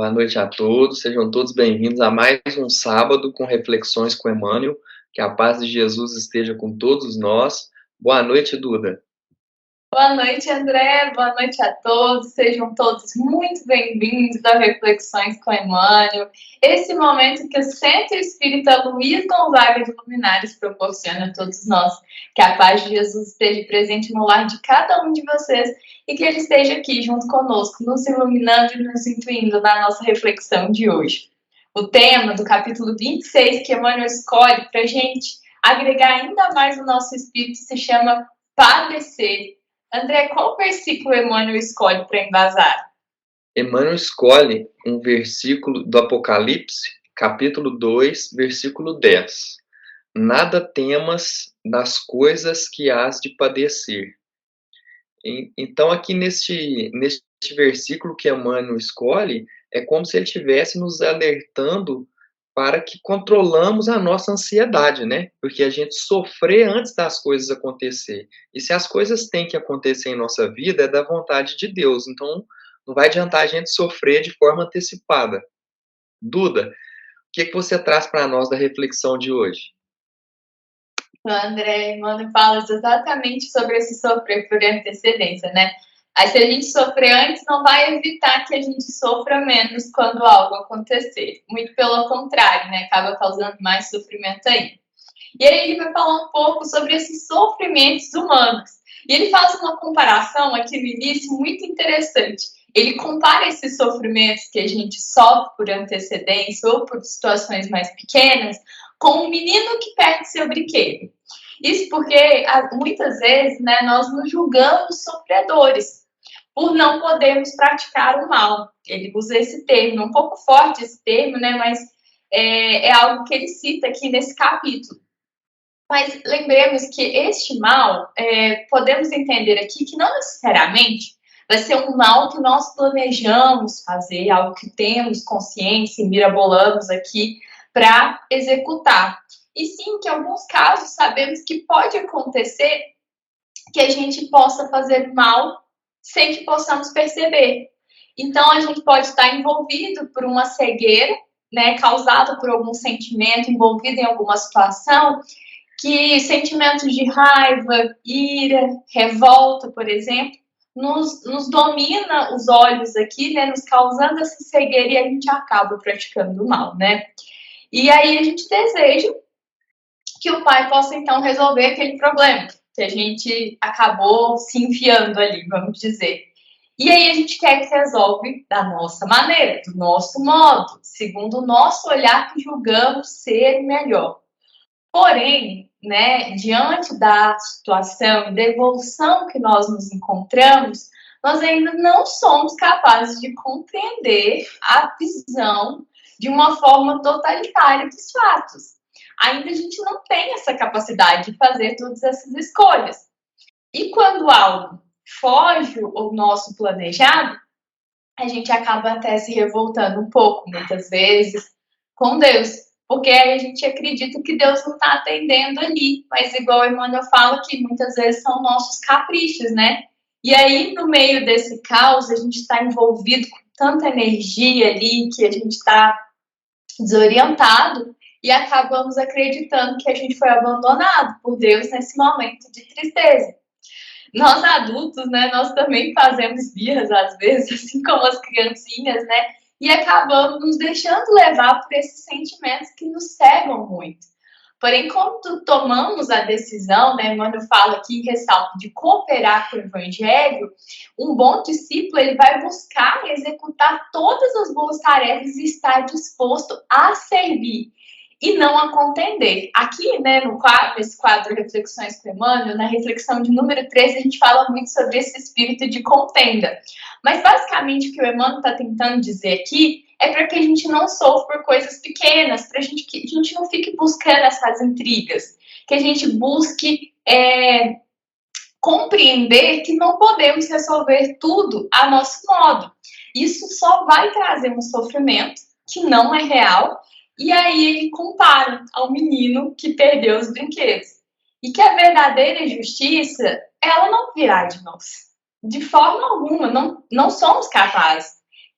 Boa noite a todos, sejam todos bem-vindos a mais um sábado com reflexões com Emmanuel. Que a paz de Jesus esteja com todos nós. Boa noite, Duda. Boa noite, André. Boa noite a todos. Sejam todos muito bem-vindos a Reflexões com Emmanuel. Esse momento que o Centro Espírita Luiz Gonzaga de Luminares proporciona a todos nós. Que a paz de Jesus esteja presente no lar de cada um de vocês e que ele esteja aqui junto conosco, nos iluminando e nos intuindo na nossa reflexão de hoje. O tema do capítulo 26 que Emmanuel escolhe para a gente agregar ainda mais o nosso espírito se chama Padecer. André, qual versículo Emmanuel escolhe para embasar? Emmanuel escolhe um versículo do Apocalipse, capítulo 2, versículo 10. Nada temas das coisas que hás de padecer. Então, aqui neste versículo que Emmanuel escolhe, é como se ele estivesse nos alertando para que controlamos a nossa ansiedade, né? Porque a gente sofrer antes das coisas acontecer. E se as coisas têm que acontecer em nossa vida, é da vontade de Deus. Então, não vai adiantar a gente sofrer de forma antecipada. Duda, o que você traz para nós da reflexão de hoje? André, Emmanuel fala exatamente sobre esse sofrer por antecedência, né? Aí se a gente sofrer antes, não vai evitar que a gente sofra menos quando algo acontecer. Muito pelo contrário, né? Acaba causando mais sofrimento aí. E aí ele vai falar um pouco sobre esses sofrimentos humanos. E ele faz uma comparação aqui no início muito interessante. Ele compara esses sofrimentos que a gente sofre por antecedência ou por situações mais pequenas com um menino que perde seu brinquedo. Isso porque muitas vezes, né, nós nos julgamos sofredores por não podermos praticar o mal. Ele usa esse termo, um pouco forte esse termo, né, mas é algo que ele cita aqui nesse capítulo. Mas lembremos que este mal, podemos entender aqui que não necessariamente vai ser um mal que nós planejamos fazer, algo que temos consciência e mirabolamos aqui para executar. E sim, que em alguns casos sabemos que pode acontecer que a gente possa fazer mal sem que possamos perceber. Então, a gente pode estar envolvido por uma cegueira, né, causada por algum sentimento, envolvido em alguma situação, que sentimentos de raiva, ira, revolta, por exemplo, nos domina os olhos aqui, né, nos causando essa cegueira e a gente acaba praticando o mal, né? E aí a gente deseja que o pai possa então resolver aquele problema que a gente acabou se enfiando ali, vamos dizer. E aí a gente quer que resolve da nossa maneira, do nosso modo, segundo o nosso olhar que julgamos ser melhor. Porém, né, diante da situação e da evolução que nós nos encontramos, nós ainda não somos capazes de compreender a visão de uma forma totalitária dos fatos. Ainda a gente não tem essa capacidade de fazer todas essas escolhas. E quando algo foge ao nosso planejado, a gente acaba até se revoltando um pouco, muitas vezes, com Deus. Porque aí a gente acredita que Deus não está atendendo ali. Mas igual o Emmanuel fala que muitas vezes são nossos caprichos, né? E aí, no meio desse caos, a gente está envolvido com tanta energia ali que a gente está desorientado e acabamos acreditando que a gente foi abandonado por Deus nesse momento de tristeza. Nós adultos, né, nós também fazemos birras às vezes, assim como as criancinhas, né, e acabamos nos deixando levar por esses sentimentos que nos cegam muito. Porém, quando tomamos a decisão, né, Emmanuel fala aqui, ressalto, de cooperar com o Evangelho, um bom discípulo ele vai buscar executar todas as boas tarefas e estar disposto a servir e não a contender. Aqui, né, nesse quadro Reflexões com Emmanuel, na reflexão de número 13, a gente fala muito sobre esse espírito de contenda. Mas, basicamente, o que o Emmanuel está tentando dizer aqui é para que a gente não sofra por coisas pequenas, para que a gente não fique buscando essas intrigas, que a gente busque compreender que não podemos resolver tudo a nosso modo. Isso só vai trazer um sofrimento que não é real. E aí ele compara ao menino que perdeu os brinquedos. E que a verdadeira justiça, ela não virá de nós. De forma alguma, não somos capazes.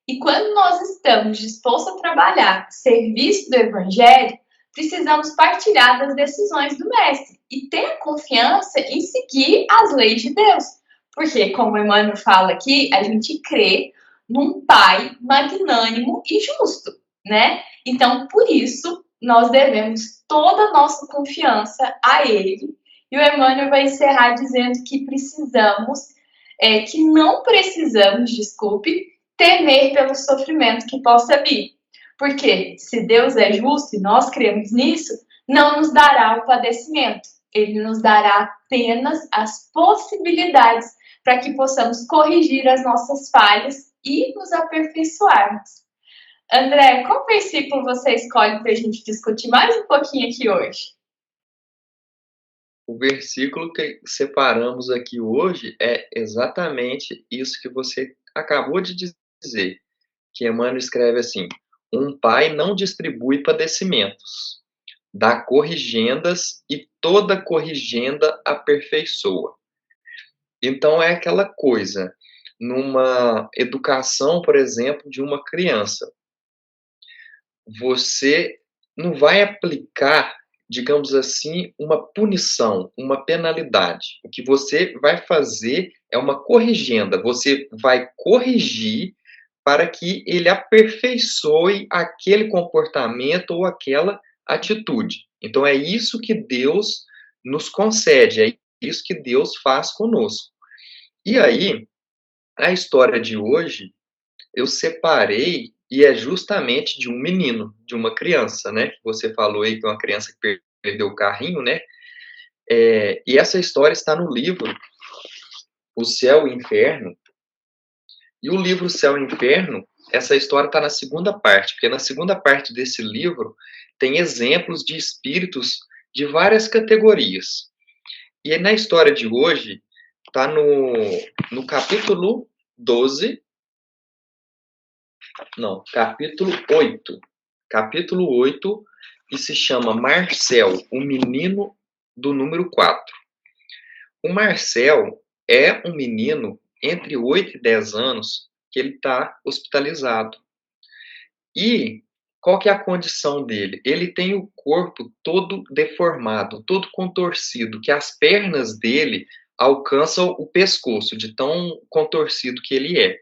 E quando nós estamos dispostos a trabalhar, serviço do Evangelho, precisamos partilhar das decisões do Mestre e ter confiança em seguir as leis de Deus. Porque, como o Emmanuel fala aqui, a gente crê num Pai magnânimo e justo, né? Então, por isso, nós devemos toda a nossa confiança a Ele. E o Emmanuel vai encerrar dizendo que que não precisamos, desculpe, temer pelo sofrimento que possa vir. Porque se Deus é justo e nós cremos nisso, não nos dará o padecimento. Ele nos dará apenas as possibilidades para que possamos corrigir as nossas falhas e nos aperfeiçoarmos. André, qual versículo você escolhe para a gente discutir mais um pouquinho aqui hoje? O versículo que separamos aqui hoje é exatamente isso que você acabou de dizer, que Emmanuel escreve assim: um pai não distribui padecimentos, dá corrigendas e toda corrigenda aperfeiçoa. Então é aquela coisa, numa educação, por exemplo, de uma criança, você não vai aplicar, digamos assim, uma punição, uma penalidade. O que você vai fazer é uma corrigenda, você vai corrigir para que ele aperfeiçoe aquele comportamento ou aquela atitude. Então é isso que Deus nos concede, é isso que Deus faz conosco. E aí, a história de hoje, eu separei e é justamente de um menino, de uma criança, né? Você falou aí que é uma criança que perdeu o carrinho, né? E essa história está no livro O Céu e o Inferno. E o livro O Céu e o Inferno, essa história está na segunda parte, porque na segunda parte desse livro tem exemplos de espíritos de várias categorias. E na história de hoje, está no capítulo 12, não, capítulo 8. Capítulo 8, e se chama Marcel, o menino do número 4. O Marcel é um menino entre 8 e 10 anos que ele está hospitalizado. E qual que é a condição dele? Ele tem o corpo todo deformado, todo contorcido, que as pernas dele alcançam o pescoço, de tão contorcido que ele é.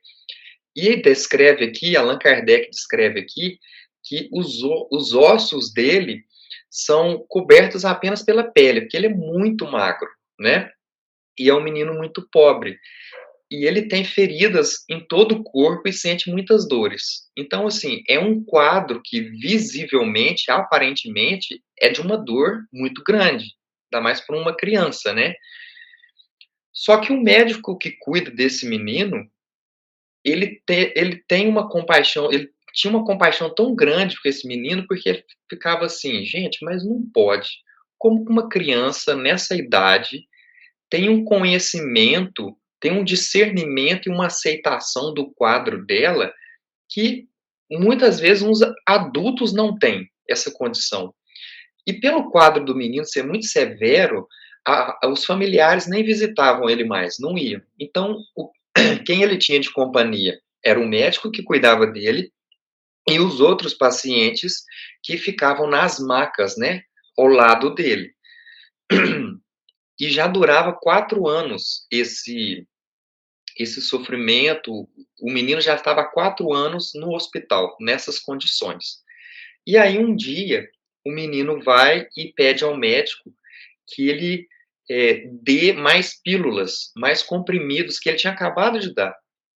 E descreve aqui, Allan Kardec descreve aqui, que os ossos dele são cobertos apenas pela pele, porque ele é muito magro, né? E é um menino muito pobre. E ele tem feridas em todo o corpo e sente muitas dores. Então, assim, é um quadro que visivelmente, aparentemente, é de uma dor muito grande, ainda mais para uma criança, né? Só que o médico que cuida desse menino, ele tem uma compaixão, ele tinha uma compaixão tão grande com esse menino, porque ele ficava assim: "Gente, mas não pode. Como que uma criança nessa idade tem um conhecimento, tem um discernimento e uma aceitação do quadro dela que muitas vezes uns adultos não têm essa condição". E pelo quadro do menino ser muito severo, os familiares nem visitavam ele mais, não iam. Então, quem ele tinha de companhia era o médico que cuidava dele e os outros pacientes que ficavam nas macas, né, ao lado dele. E já durava 4 anos esse sofrimento. O menino já estava há 4 anos no hospital, nessas condições. E aí um dia, o menino vai e pede ao médico que ele dê mais pílulas, mais comprimidos que ele tinha acabado de dar.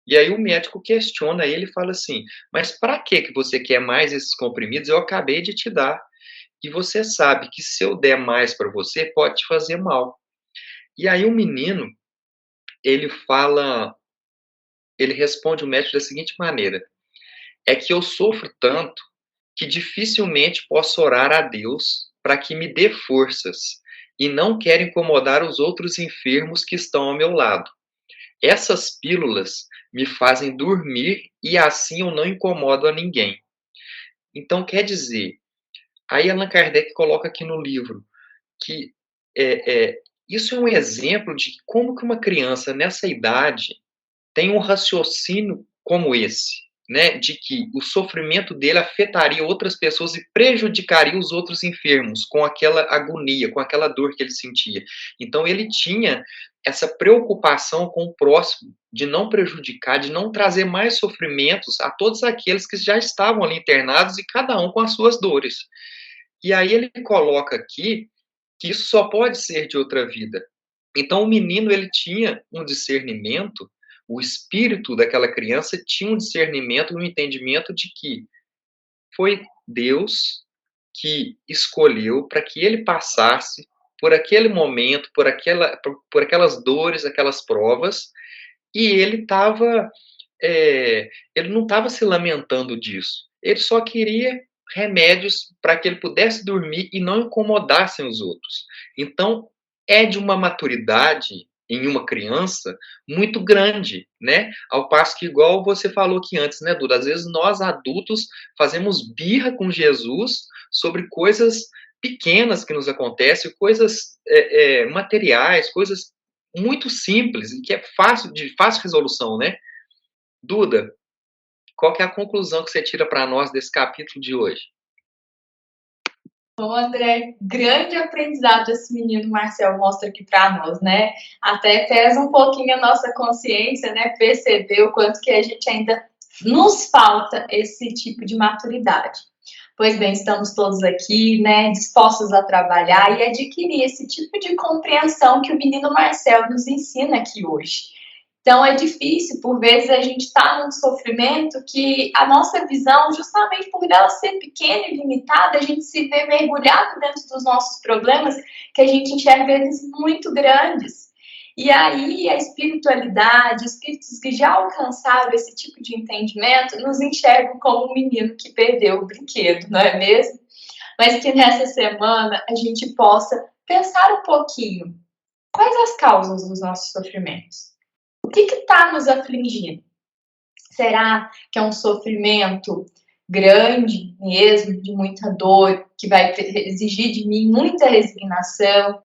E aí o médico questiona ele e fala assim: "Mas para que você quer mais esses comprimidos? Eu acabei de te dar. E você sabe que se eu der mais para você, pode te fazer mal". E aí o menino, ele fala, ele responde o médico da seguinte maneira: "É que eu sofro tanto que dificilmente posso orar a Deus para que me dê forças, e não quero incomodar os outros enfermos que estão ao meu lado. Essas pílulas me fazem dormir e assim eu não incomodo a ninguém". Então, quer dizer, aí Allan Kardec coloca aqui no livro que isso é um exemplo de como que uma criança nessa idade tem um raciocínio como esse, né, de que o sofrimento dele afetaria outras pessoas e prejudicaria os outros enfermos com aquela agonia, com aquela dor que ele sentia. Então ele tinha essa preocupação com o próximo, de não prejudicar, de não trazer mais sofrimentos a todos aqueles que já estavam ali internados e cada um com as suas dores. E aí ele coloca aqui que isso só pode ser de outra vida. Então o menino ele tinha um discernimento, o espírito daquela criança tinha um discernimento, um entendimento de que foi Deus que escolheu para que ele passasse por aquele momento, por aquelas dores, aquelas provas, e ele não estava se lamentando disso. Ele só queria remédios para que ele pudesse dormir e não incomodassem os outros. Então, é de uma maturidade em uma criança muito grande, né? Ao passo que, igual você falou aqui antes, né, Duda? Às vezes nós adultos fazemos birra com Jesus sobre coisas pequenas que nos acontecem, coisas materiais, coisas muito simples e que é de fácil resolução, né? Duda, qual que é a conclusão que você tira para nós desse capítulo de hoje? Bom, André, grande aprendizado esse menino Marcel mostra aqui para nós, né? Até pesa um pouquinho a nossa consciência, né? Perceber o quanto que a gente ainda nos falta esse tipo de maturidade. Pois bem, estamos todos aqui, né, dispostos a trabalhar e adquirir esse tipo de compreensão que o menino Marcel nos ensina aqui hoje. Então, é difícil, por vezes, a gente está num sofrimento que a nossa visão, justamente por ela ser pequena e limitada, a gente se vê mergulhado dentro dos nossos problemas, que a gente enxerga eles muito grandes. E aí, a espiritualidade, espíritos que já alcançaram esse tipo de entendimento, nos enxergam como um menino que perdeu o brinquedo, não é mesmo? Mas que nessa semana a gente possa pensar um pouquinho. Quais as causas dos nossos sofrimentos? O que está nos afligindo? Será que é um sofrimento grande mesmo, de muita dor, que vai exigir de mim muita resignação?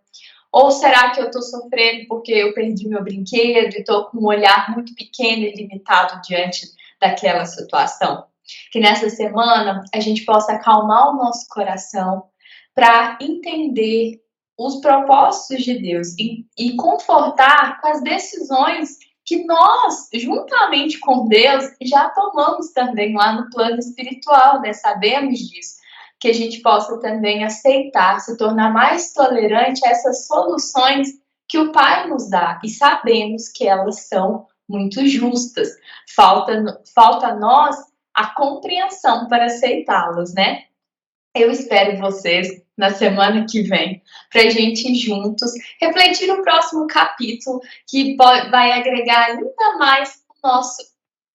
Ou será que eu estou sofrendo porque eu perdi meu brinquedo e estou com um olhar muito pequeno e limitado diante daquela situação? Que nessa semana a gente possa acalmar o nosso coração para entender os propósitos de Deus e confortar com as decisões que nós, juntamente com Deus, já tomamos também lá no plano espiritual, né? Sabemos disso. Que a gente possa também aceitar, se tornar mais tolerante a essas soluções que o Pai nos dá. E sabemos que elas são muito justas. Falta a nós a compreensão para aceitá-las, né? Eu espero vocês na semana que vem para a gente juntos refletir no próximo capítulo que vai agregar ainda mais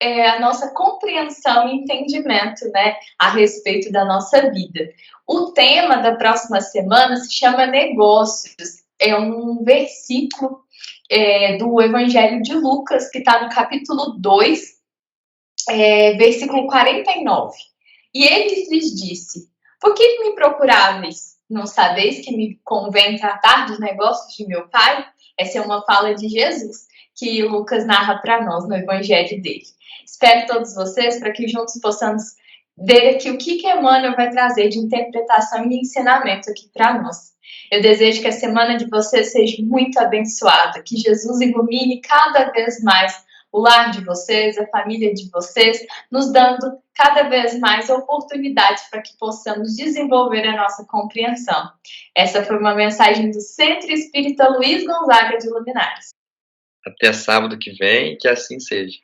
a nossa compreensão e entendimento, né, a respeito da nossa vida. O tema da próxima semana se chama negócios. É um versículo do Evangelho de Lucas, que está no capítulo 2, versículo 49. E ele lhes disse: por que me procuráveis? Não sabeis que me convém tratar dos negócios de meu Pai? Essa é uma fala de Jesus que Lucas narra para nós no Evangelho dele. Espero todos vocês para que juntos possamos ver aqui o que Emmanuel vai trazer de interpretação e ensinamento aqui para nós. Eu desejo que a semana de vocês seja muito abençoada, que Jesus ilumine cada vez mais o lar de vocês, a família de vocês, nos dando cada vez mais oportunidades para que possamos desenvolver a nossa compreensão. Essa foi uma mensagem do Centro Espírita Luiz Gonzaga de Luminares. Até sábado que vem, que assim seja.